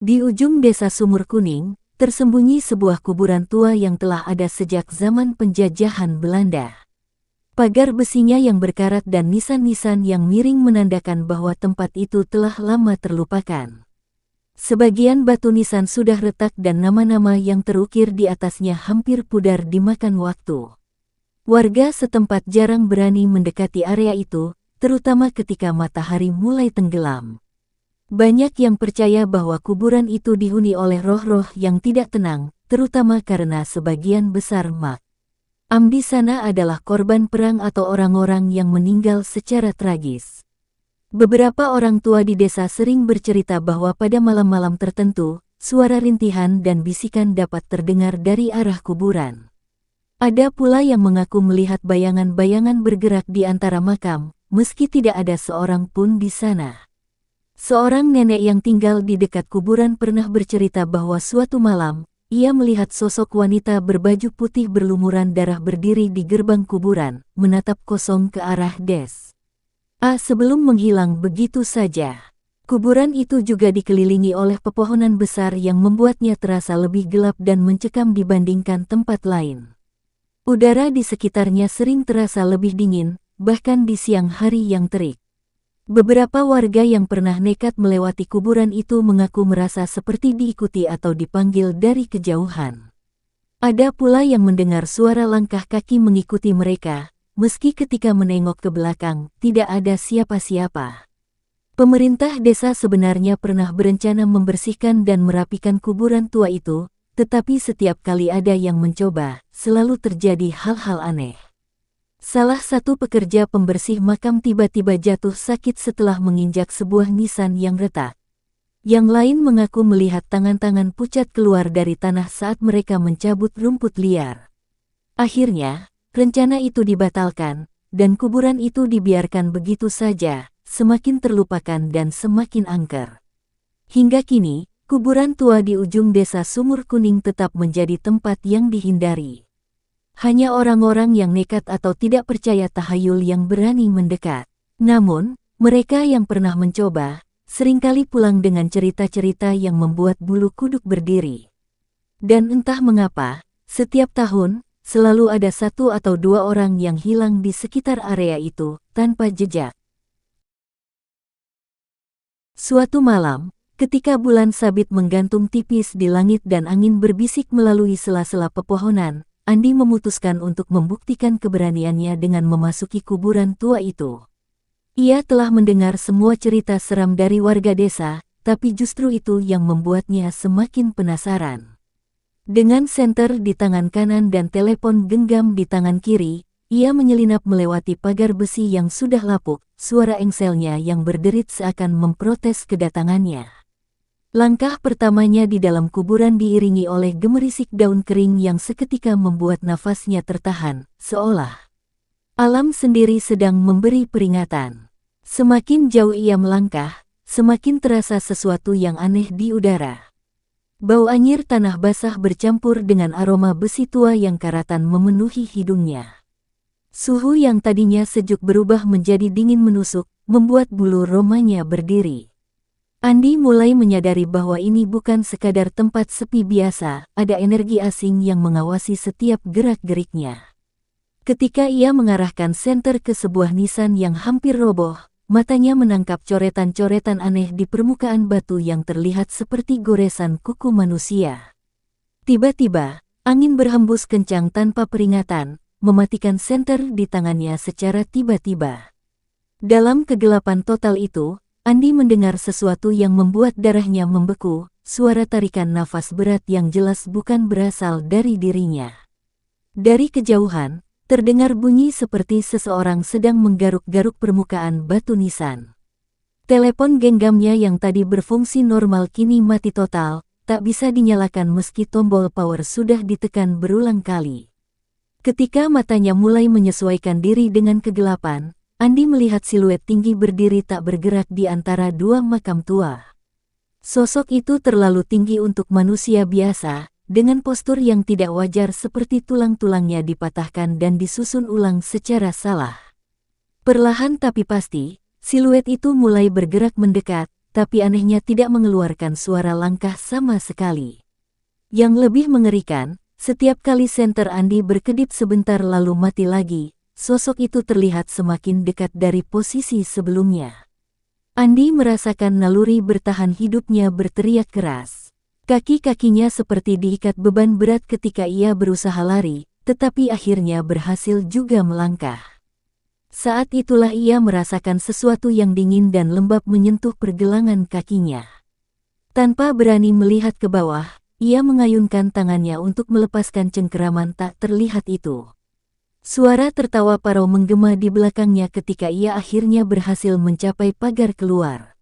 Di ujung desa Sumur Kuning, tersembunyi sebuah kuburan tua yang telah ada sejak zaman penjajahan Belanda. Pagar besinya yang berkarat dan nisan-nisan yang miring menandakan bahwa tempat itu telah lama terlupakan. Sebagian batu nisan sudah retak dan nama-nama yang terukir di atasnya hampir pudar dimakan waktu. Warga setempat jarang berani mendekati area itu, terutama ketika matahari mulai tenggelam. Banyak yang percaya bahwa kuburan itu dihuni oleh roh-roh yang tidak tenang, terutama karena sebagian besar di sana adalah korban perang atau orang-orang yang meninggal secara tragis. Beberapa orang tua di desa sering bercerita bahwa pada malam-malam tertentu, suara rintihan dan bisikan dapat terdengar dari arah kuburan. Ada pula yang mengaku melihat bayangan-bayangan bergerak di antara makam, meski tidak ada seorang pun di sana. Seorang nenek yang tinggal di dekat kuburan pernah bercerita bahwa suatu malam, ia melihat sosok wanita berbaju putih berlumuran darah berdiri di gerbang kuburan, menatap kosong ke arah sebelum menghilang begitu saja. Kuburan itu juga dikelilingi oleh pepohonan besar yang membuatnya terasa lebih gelap dan mencekam dibandingkan tempat lain. Udara di sekitarnya sering terasa lebih dingin, bahkan di siang hari yang terik. Beberapa warga yang pernah nekat melewati kuburan itu mengaku merasa seperti diikuti atau dipanggil dari kejauhan. Ada pula yang mendengar suara langkah kaki mengikuti mereka, meski ketika menengok ke belakang, tidak ada siapa-siapa. Pemerintah desa sebenarnya pernah berencana membersihkan dan merapikan kuburan tua itu, tetapi setiap kali ada yang mencoba, selalu terjadi hal-hal aneh. Salah satu pekerja pembersih makam tiba-tiba jatuh sakit setelah menginjak sebuah nisan yang retak. Yang lain mengaku melihat tangan-tangan pucat keluar dari tanah saat mereka mencabut rumput liar. Akhirnya, rencana itu dibatalkan, dan kuburan itu dibiarkan begitu saja, semakin terlupakan dan semakin angker. Hingga kini, kuburan tua di ujung desa Sumur Kuning tetap menjadi tempat yang dihindari. Hanya orang-orang yang nekat atau tidak percaya tahayul yang berani mendekat. Namun, mereka yang pernah mencoba, seringkali pulang dengan cerita-cerita yang membuat bulu kuduk berdiri. Dan entah mengapa, setiap tahun, selalu ada satu atau dua orang yang hilang di sekitar area itu, tanpa jejak. Suatu malam, ketika bulan sabit menggantung tipis di langit dan angin berbisik melalui sela-sela pepohonan, Andi memutuskan untuk membuktikan keberaniannya dengan memasuki kuburan tua itu. Ia telah mendengar semua cerita seram dari warga desa, tapi justru itu yang membuatnya semakin penasaran. Dengan senter di tangan kanan dan telepon genggam di tangan kiri, ia menyelinap melewati pagar besi yang sudah lapuk, suara engselnya yang berderit seakan memprotes kedatangannya. Langkah pertamanya di dalam kuburan diiringi oleh gemerisik daun kering yang seketika membuat nafasnya tertahan, seolah alam sendiri sedang memberi peringatan. Semakin jauh ia melangkah, semakin terasa sesuatu yang aneh di udara. Bau anyir tanah basah bercampur dengan aroma besi tua yang karatan memenuhi hidungnya. Suhu yang tadinya sejuk berubah menjadi dingin menusuk, membuat bulu romanya berdiri. Andi mulai menyadari bahwa ini bukan sekadar tempat sepi biasa, ada energi asing yang mengawasi setiap gerak-geriknya. Ketika ia mengarahkan senter ke sebuah nisan yang hampir roboh, matanya menangkap coretan-coretan aneh di permukaan batu yang terlihat seperti goresan kuku manusia. Tiba-tiba, angin berhembus kencang tanpa peringatan, mematikan senter di tangannya secara tiba-tiba. Dalam kegelapan total itu, Andi mendengar sesuatu yang membuat darahnya membeku, suara tarikan nafas berat yang jelas bukan berasal dari dirinya. Dari kejauhan, terdengar bunyi seperti seseorang sedang menggaruk-garuk permukaan batu nisan. Telepon genggamnya yang tadi berfungsi normal kini mati total, tak bisa dinyalakan meski tombol power sudah ditekan berulang kali. Ketika matanya mulai menyesuaikan diri dengan kegelapan, Andi melihat siluet tinggi berdiri tak bergerak di antara dua makam tua. Sosok itu terlalu tinggi untuk manusia biasa, dengan postur yang tidak wajar seperti tulang-tulangnya dipatahkan dan disusun ulang secara salah. Perlahan tapi pasti, siluet itu mulai bergerak mendekat, tapi anehnya tidak mengeluarkan suara langkah sama sekali. Yang lebih mengerikan, setiap kali senter Andi berkedip sebentar lalu mati lagi, sosok itu terlihat semakin dekat dari posisi sebelumnya. Andi merasakan naluri bertahan hidupnya berteriak keras. Kaki-kakinya seperti diikat beban berat ketika ia berusaha lari, tetapi akhirnya berhasil juga melangkah. Saat itulah ia merasakan sesuatu yang dingin dan lembab menyentuh pergelangan kakinya. Tanpa berani melihat ke bawah, ia mengayunkan tangannya untuk melepaskan cengkeraman tak terlihat itu. Suara tertawa parau menggema di belakangnya ketika ia akhirnya berhasil mencapai pagar keluar.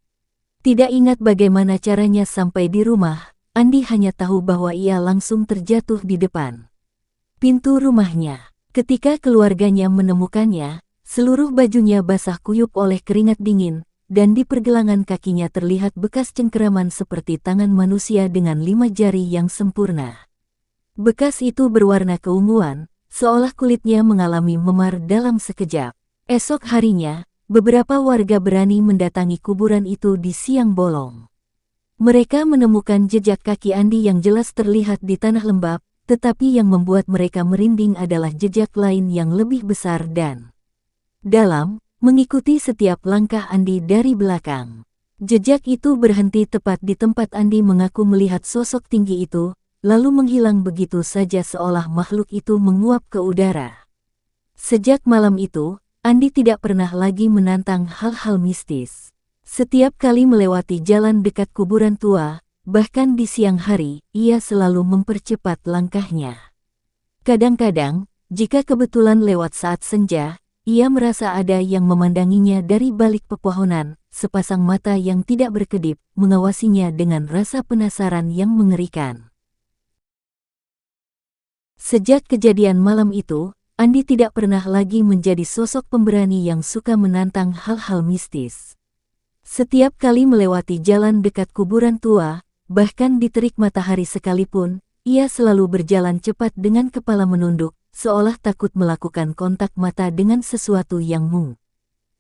Tidak ingat bagaimana caranya sampai di rumah, Andi hanya tahu bahwa ia langsung terjatuh di depan pintu rumahnya. Ketika keluarganya menemukannya, seluruh bajunya basah kuyup oleh keringat dingin, dan di pergelangan kakinya terlihat bekas cengkeraman seperti tangan manusia dengan 5 jari yang sempurna. Bekas itu berwarna keunguan, seolah kulitnya mengalami memar dalam sekejap. Esok harinya, beberapa warga berani mendatangi kuburan itu di siang bolong. Mereka menemukan jejak kaki Andi yang jelas terlihat di tanah lembab, tetapi yang membuat mereka merinding adalah jejak lain yang lebih besar dan dalam, mengikuti setiap langkah Andi dari belakang. Jejak itu berhenti tepat di tempat Andi mengaku melihat sosok tinggi itu, lalu menghilang begitu saja seolah makhluk itu menguap ke udara. Sejak malam itu, Andi tidak pernah lagi menantang hal-hal mistis. Setiap kali melewati jalan dekat kuburan tua, bahkan di siang hari, ia selalu mempercepat langkahnya. Kadang-kadang, jika kebetulan lewat saat senja, ia merasa ada yang memandanginya dari balik pepohonan, sepasang mata yang tidak berkedip, mengawasinya dengan rasa penasaran yang mengerikan. Sejak kejadian malam itu, Andi tidak pernah lagi menjadi sosok pemberani yang suka menantang hal-hal mistis. Setiap kali melewati jalan dekat kuburan tua, bahkan di terik matahari sekalipun, ia selalu berjalan cepat dengan kepala menunduk, seolah takut melakukan kontak mata dengan sesuatu yang mungkin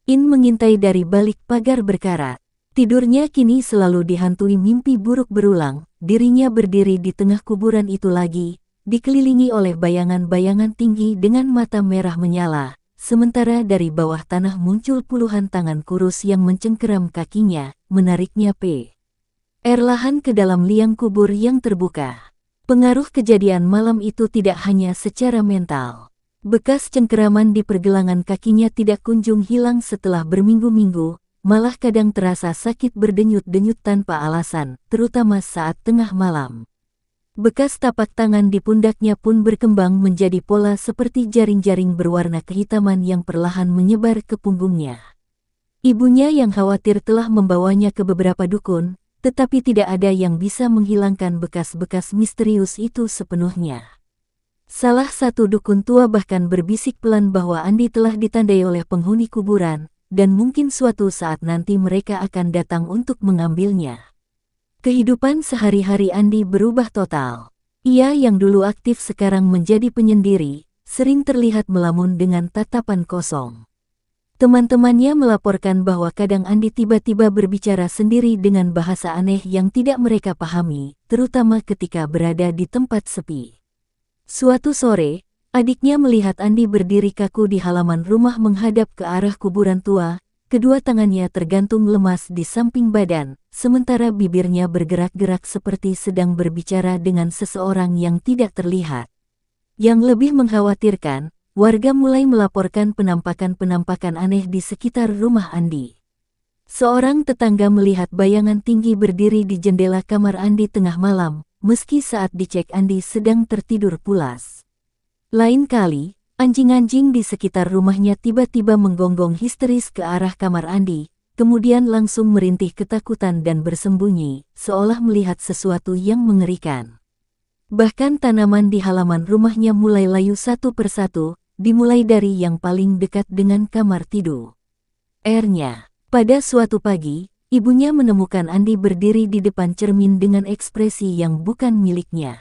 mengintai dari balik pagar berkarat. Tidurnya kini selalu dihantui mimpi buruk berulang, dirinya berdiri di tengah kuburan itu lagi, dikelilingi oleh bayangan-bayangan tinggi dengan mata merah menyala, sementara dari bawah tanah muncul puluhan tangan kurus yang mencengkeram kakinya, menariknya perlahan ke dalam liang kubur yang terbuka. Pengaruh kejadian malam itu tidak hanya secara mental. Bekas cengkeraman di pergelangan kakinya tidak kunjung hilang setelah berminggu-minggu, malah kadang terasa sakit berdenyut-denyut tanpa alasan, terutama saat tengah malam. Bekas tapak tangan di pundaknya pun berkembang menjadi pola seperti jaring-jaring berwarna kehitaman yang perlahan menyebar ke punggungnya. Ibunya yang khawatir telah membawanya ke beberapa dukun, tetapi tidak ada yang bisa menghilangkan bekas-bekas misterius itu sepenuhnya. Salah satu dukun tua bahkan berbisik pelan bahwa Andi telah ditandai oleh penghuni kuburan, dan mungkin suatu saat nanti mereka akan datang untuk mengambilnya. Kehidupan sehari-hari Andi berubah total. Ia yang dulu aktif sekarang menjadi penyendiri, sering terlihat melamun dengan tatapan kosong. Teman-temannya melaporkan bahwa kadang Andi tiba-tiba berbicara sendiri dengan bahasa aneh yang tidak mereka pahami, terutama ketika berada di tempat sepi. Suatu sore, adiknya melihat Andi berdiri kaku di halaman rumah menghadap ke arah kuburan tua, kedua tangannya tergantung lemas di samping badan, sementara bibirnya bergerak-gerak seperti sedang berbicara dengan seseorang yang tidak terlihat. Yang lebih mengkhawatirkan, warga mulai melaporkan penampakan-penampakan aneh di sekitar rumah Andi. Seorang tetangga melihat bayangan tinggi berdiri di jendela kamar Andi tengah malam, meski saat dicek Andi sedang tertidur pulas. Lain kali, anjing-anjing di sekitar rumahnya tiba-tiba menggonggong histeris ke arah kamar Andi, kemudian langsung merintih ketakutan dan bersembunyi, seolah melihat sesuatu yang mengerikan. Bahkan tanaman di halaman rumahnya mulai layu satu persatu, dimulai dari yang paling dekat dengan kamar tidur. Nya, pada suatu pagi, ibunya menemukan Andi berdiri di depan cermin dengan ekspresi yang bukan miliknya.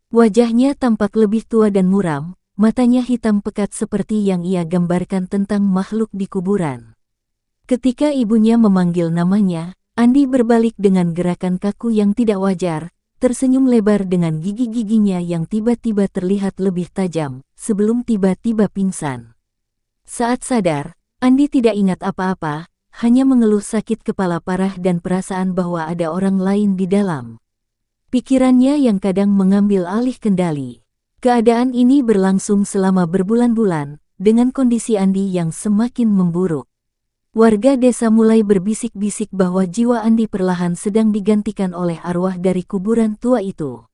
Wajahnya tampak lebih tua dan muram, matanya hitam pekat seperti yang ia gambarkan tentang makhluk di kuburan. Ketika ibunya memanggil namanya, Andi berbalik dengan gerakan kaku yang tidak wajar, tersenyum lebar dengan gigi-giginya yang tiba-tiba terlihat lebih tajam, sebelum tiba-tiba pingsan. Saat sadar, Andi tidak ingat apa-apa, hanya mengeluh sakit kepala parah dan perasaan bahwa ada orang lain di dalam. Pikirannya yang kadang mengambil alih kendali. Keadaan ini berlangsung selama berbulan-bulan, dengan kondisi Andi yang semakin memburuk. Warga desa mulai berbisik-bisik bahwa jiwa Andi perlahan sedang digantikan oleh arwah dari kuburan tua itu.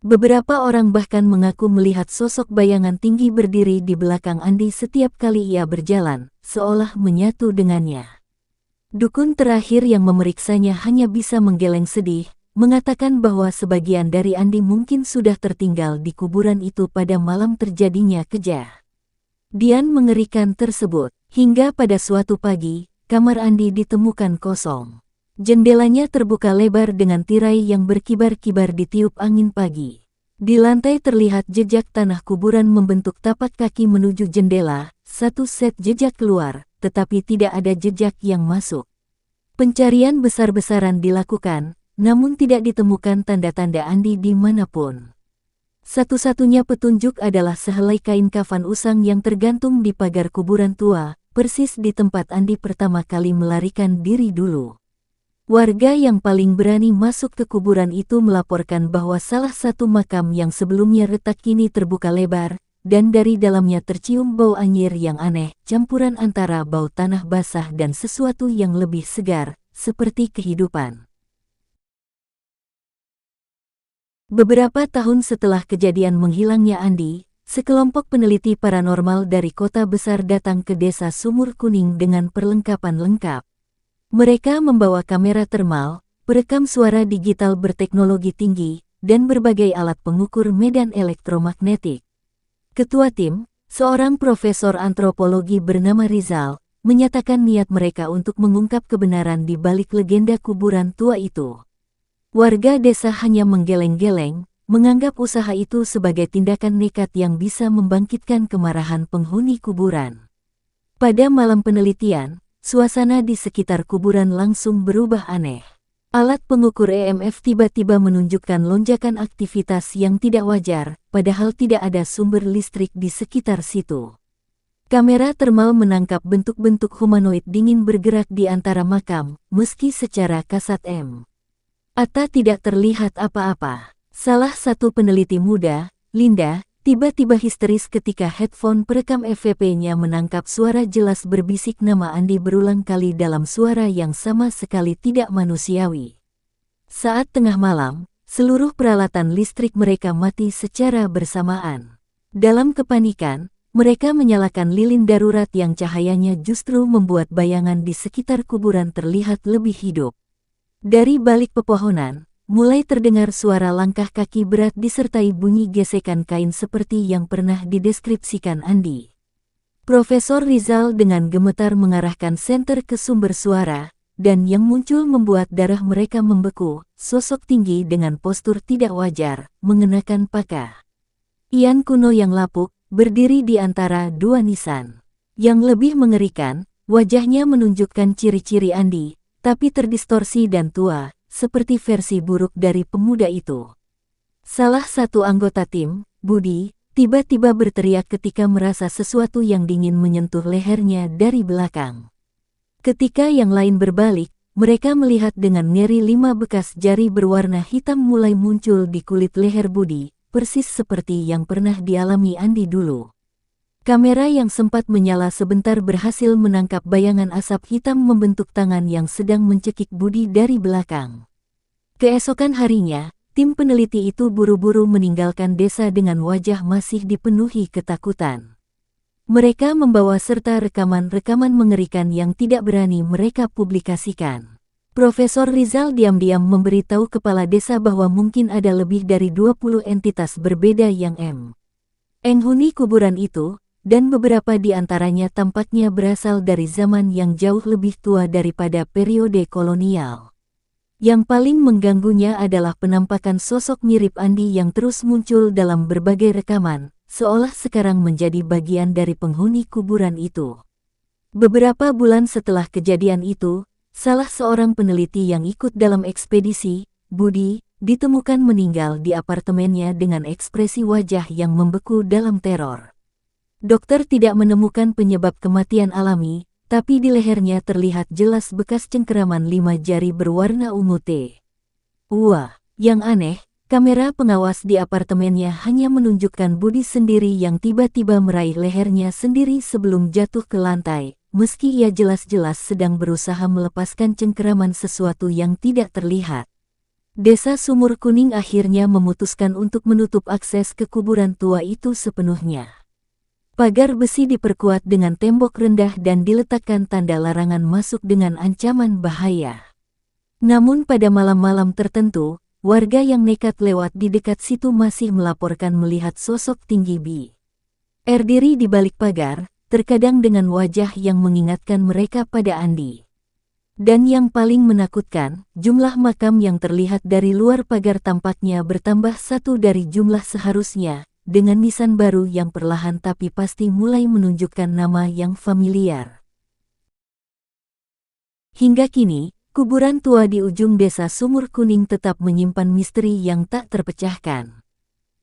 Beberapa orang bahkan mengaku melihat sosok bayangan tinggi berdiri di belakang Andi setiap kali ia berjalan, seolah menyatu dengannya. Dukun terakhir yang memeriksanya hanya bisa menggeleng sedih, mengatakan bahwa sebagian dari Andi mungkin sudah tertinggal di kuburan itu pada malam terjadinya kejadian mengerikan tersebut. Hingga pada suatu pagi, kamar Andi ditemukan kosong. Jendelanya terbuka lebar dengan tirai yang berkibar-kibar ditiup angin pagi. Di lantai terlihat jejak tanah kuburan membentuk tapak kaki menuju jendela, satu set jejak keluar, tetapi tidak ada jejak yang masuk. Pencarian besar-besaran dilakukan, namun tidak ditemukan tanda-tanda Andi di manapun. Satu-satunya petunjuk adalah sehelai kain kafan usang yang tergantung di pagar kuburan tua, persis di tempat Andi pertama kali melarikan diri dulu. Warga yang paling berani masuk ke kuburan itu melaporkan bahwa salah satu makam yang sebelumnya retak kini terbuka lebar, dan dari dalamnya tercium bau anyir yang aneh, campuran antara bau tanah basah dan sesuatu yang lebih segar, seperti kehidupan. Beberapa tahun setelah kejadian menghilangnya Andi, sekelompok peneliti paranormal dari kota besar datang ke desa Sumur Kuning dengan perlengkapan lengkap. Mereka membawa kamera termal, perekam suara digital berteknologi tinggi, dan berbagai alat pengukur medan elektromagnetik. Ketua tim, seorang profesor antropologi bernama Rizal, menyatakan niat mereka untuk mengungkap kebenaran di balik legenda kuburan tua itu. Warga desa hanya menggeleng-geleng, menganggap usaha itu sebagai tindakan nekat yang bisa membangkitkan kemarahan penghuni kuburan. Pada malam penelitian, suasana di sekitar kuburan langsung berubah aneh. Alat pengukur EMF tiba-tiba menunjukkan lonjakan aktivitas yang tidak wajar, padahal tidak ada sumber listrik di sekitar situ. Kamera termal menangkap bentuk-bentuk humanoid dingin bergerak di antara makam, meski secara kasat mata tidak terlihat apa-apa. Salah satu peneliti muda, Linda, tiba-tiba histeris ketika headphone perekam FVP-nya menangkap suara jelas berbisik nama Andi berulang kali dalam suara yang sama sekali tidak manusiawi. Saat tengah malam, seluruh peralatan listrik mereka mati secara bersamaan. Dalam kepanikan, mereka menyalakan lilin darurat yang cahayanya justru membuat bayangan di sekitar kuburan terlihat lebih hidup. Dari balik pepohonan, mulai terdengar suara langkah kaki berat disertai bunyi gesekan kain seperti yang pernah dideskripsikan Andi. Profesor Rizal dengan gemetar mengarahkan senter ke sumber suara, dan yang muncul membuat darah mereka membeku. Sosok tinggi dengan postur tidak wajar, mengenakan pakaian kuno yang lapuk, berdiri di antara dua nisan. Yang lebih mengerikan, wajahnya menunjukkan ciri-ciri Andi, tapi terdistorsi dan tua, seperti versi buruk dari pemuda itu. Salah satu anggota tim, Budi, tiba-tiba berteriak ketika merasa sesuatu yang dingin menyentuh lehernya dari belakang. Ketika yang lain berbalik, mereka melihat dengan ngeri 5 bekas jari berwarna hitam mulai muncul di kulit leher Budi, persis seperti yang pernah dialami Andi dulu. Kamera yang sempat menyala sebentar berhasil menangkap bayangan asap hitam membentuk tangan yang sedang mencekik Budi dari belakang. Keesokan harinya, tim peneliti itu buru-buru meninggalkan desa dengan wajah masih dipenuhi ketakutan. Mereka membawa serta rekaman-rekaman mengerikan yang tidak berani mereka publikasikan. Profesor Rizal diam-diam memberitahu kepala desa bahwa mungkin ada lebih dari 20 entitas berbeda yang menghuni kuburan itu, dan beberapa di antaranya tampaknya berasal dari zaman yang jauh lebih tua daripada periode kolonial. Yang paling mengganggunya adalah penampakan sosok mirip Andi yang terus muncul dalam berbagai rekaman, seolah sekarang menjadi bagian dari penghuni kuburan itu. Beberapa bulan setelah kejadian itu, salah seorang peneliti yang ikut dalam ekspedisi, Budi, ditemukan meninggal di apartemennya dengan ekspresi wajah yang membeku dalam teror. Dokter tidak menemukan penyebab kematian alami, tapi di lehernya terlihat jelas bekas cengkeraman 5 jari berwarna ungu teh. Wah, yang aneh, kamera pengawas di apartemennya hanya menunjukkan Budi sendiri yang tiba-tiba meraih lehernya sendiri sebelum jatuh ke lantai, meski ia jelas-jelas sedang berusaha melepaskan cengkeraman sesuatu yang tidak terlihat. Desa Sumur Kuning akhirnya memutuskan untuk menutup akses ke kuburan tua itu sepenuhnya. Pagar besi diperkuat dengan tembok rendah dan diletakkan tanda larangan masuk dengan ancaman bahaya. Namun pada malam-malam tertentu, warga yang nekat lewat di dekat situ masih melaporkan melihat sosok tinggi berdiri di balik pagar, terkadang dengan wajah yang mengingatkan mereka pada Andi. Dan yang paling menakutkan, jumlah makam yang terlihat dari luar pagar tampaknya bertambah satu dari jumlah seharusnya, dengan nisan baru yang perlahan tapi pasti mulai menunjukkan nama yang familiar. Hingga kini, kuburan tua di ujung desa Sumur Kuning tetap menyimpan misteri yang tak terpecahkan.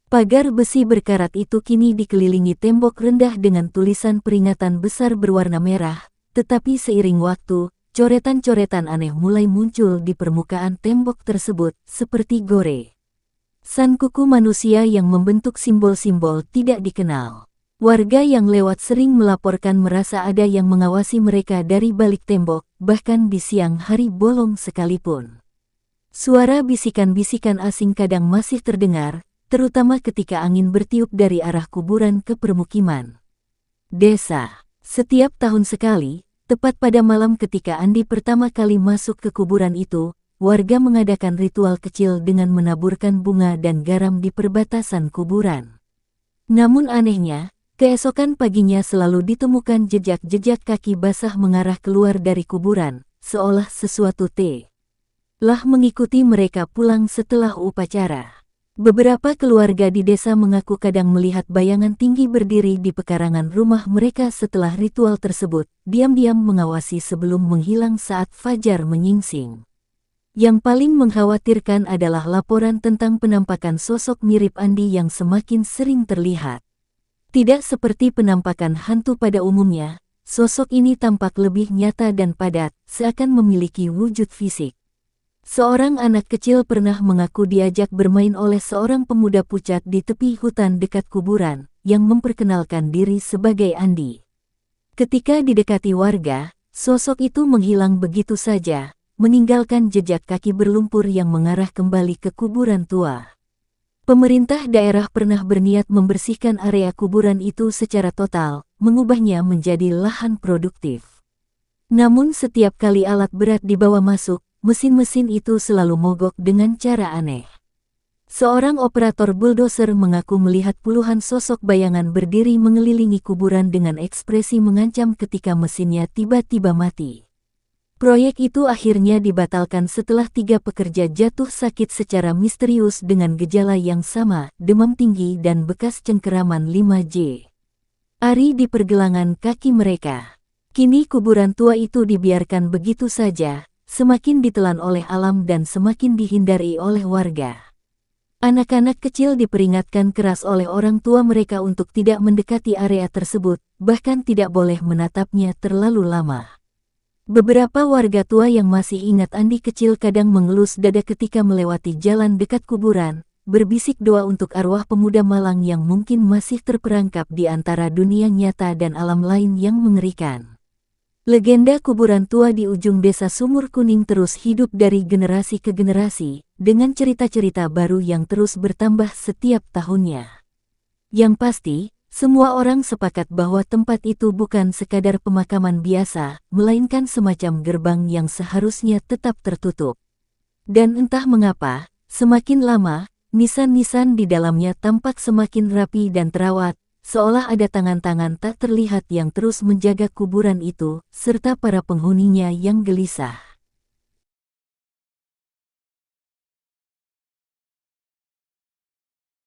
Pagar besi berkarat itu kini dikelilingi tembok rendah dengan tulisan peringatan besar berwarna merah, tetapi seiring waktu, coretan-coretan aneh mulai muncul di permukaan tembok tersebut, seperti goresan kuku manusia yang membentuk simbol-simbol tidak dikenal. Warga yang lewat sering melaporkan merasa ada yang mengawasi mereka dari balik tembok, bahkan di siang hari bolong sekalipun. Suara bisikan-bisikan asing kadang masih terdengar, terutama ketika angin bertiup dari arah kuburan ke permukiman desa. Setiap tahun sekali, tepat pada malam ketika Andi pertama kali masuk ke kuburan itu, warga mengadakan ritual kecil dengan menaburkan bunga dan garam di perbatasan kuburan. Namun anehnya, keesokan paginya selalu ditemukan jejak-jejak kaki basah mengarah keluar dari kuburan, seolah sesuatu telah mengikuti mereka pulang setelah upacara. Beberapa keluarga di desa mengaku kadang melihat bayangan tinggi berdiri di pekarangan rumah mereka setelah ritual tersebut, diam-diam mengawasi sebelum menghilang saat fajar menyingsing. Yang paling mengkhawatirkan adalah laporan tentang penampakan sosok mirip Andi yang semakin sering terlihat. Tidak seperti penampakan hantu pada umumnya, sosok ini tampak lebih nyata dan padat, seakan memiliki wujud fisik. Seorang anak kecil pernah mengaku diajak bermain oleh seorang pemuda pucat di tepi hutan dekat kuburan, yang memperkenalkan diri sebagai Andi. Ketika didekati warga, sosok itu menghilang begitu saja, meninggalkan jejak kaki berlumpur yang mengarah kembali ke kuburan tua. Pemerintah daerah pernah berniat membersihkan area kuburan itu secara total, mengubahnya menjadi lahan produktif. Namun setiap kali alat berat dibawa masuk, mesin-mesin itu selalu mogok dengan cara aneh. Seorang operator buldoser mengaku melihat puluhan sosok bayangan berdiri mengelilingi kuburan dengan ekspresi mengancam ketika mesinnya tiba-tiba mati. Proyek itu akhirnya dibatalkan setelah 3 pekerja jatuh sakit secara misterius dengan gejala yang sama, demam tinggi dan bekas cengkeraman 5 jari di pergelangan kaki mereka. Kini kuburan tua itu dibiarkan begitu saja, semakin ditelan oleh alam dan semakin dihindari oleh warga. Anak-anak kecil diperingatkan keras oleh orang tua mereka untuk tidak mendekati area tersebut, bahkan tidak boleh menatapnya terlalu lama. Beberapa warga tua yang masih ingat Andi kecil kadang mengelus dada ketika melewati jalan dekat kuburan, berbisik doa untuk arwah pemuda malang yang mungkin masih terperangkap di antara dunia nyata dan alam lain yang mengerikan. Legenda kuburan tua di ujung desa Sumur Kuning terus hidup dari generasi ke generasi, dengan cerita-cerita baru yang terus bertambah setiap tahunnya. Yang pasti, semua orang sepakat bahwa tempat itu bukan sekadar pemakaman biasa, melainkan semacam gerbang yang seharusnya tetap tertutup. Dan entah mengapa, semakin lama, nisan-nisan di dalamnya tampak semakin rapi dan terawat, seolah ada tangan-tangan tak terlihat yang terus menjaga kuburan itu, serta para penghuninya yang gelisah.